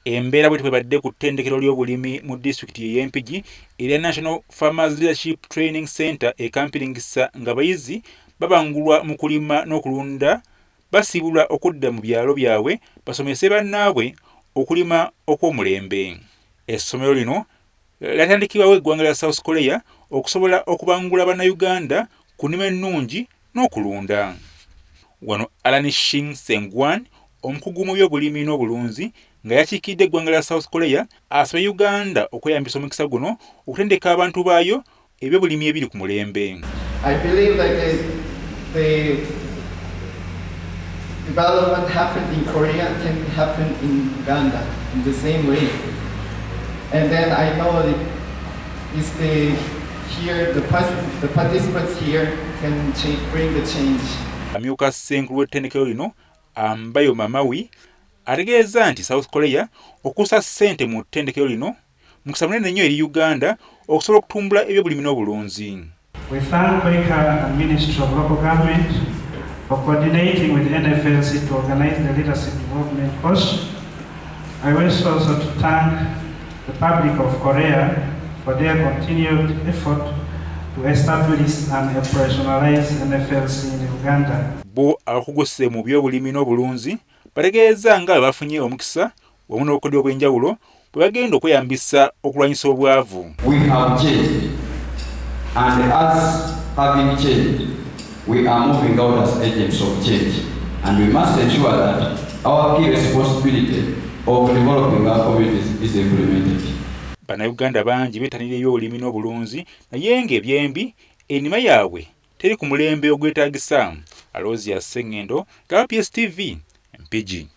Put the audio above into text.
Embeera bwe tebadde ku ttendekero ly'obulimi mu disitulikiti y'Empigi erya National Farmers Leadership Training Center e Kampiringisa ng'abayizi babangulwa mu kulima n'okulunda basibulwa okudda mu byalo byabwe basomese bannaabwe okulima okw'omulembe. Essomero lino lyatandikibwawo eggwanga lya South Korea okusobola okubangula bannayuganda ku nnima ennungi n'okulunda. Wano Alan Shin Sengwan, omukugu mu by'obulimi n'obulunzi nga yakiikidde eggwanga lya South Korea, asaba Uganda okweyambisa omukisa guno okutendeka abantu baayo eby'obulimi ebiri ku mulembe. I believe that the development happened in Korea can happen in Uganda in the same way. And then I know that the participants here can bring the change. Amyuka Ssenkulu w'ettendekero lino Ambayo Mamawi ategeeza nti South Korea okussa ssente mu ttendekero lino mukisa munene nnyo eri Uganda okusobola okutumbula ebyobulimi n'obulunzi. We thank Baker and Ministry of Local Government for coordinating with NFLC to organize the leadership development course. I wish also to thank the public of Korea for their continued effort to establish and operationalize NFLC in Uganda. Bo akuguse mu byobulimi n'obulunzi bategeeza nga bafunye omukisa wamu n'obukodyo obw'enjawulo bwe bagenda okweyambisa okulwanyisa obwavu. We have changed, and as having changed, we are moving out as agents of change, and we must ensure that our key responsibility of developing our communities is implemented. Bannayuganda bangi beetanira ebyobulimi n'obulunzi naye ng'ebyembi ennima yaabwe teri ku mulembe ogwetaagisa. Alosia Sengendo, PSTV, Mpigi.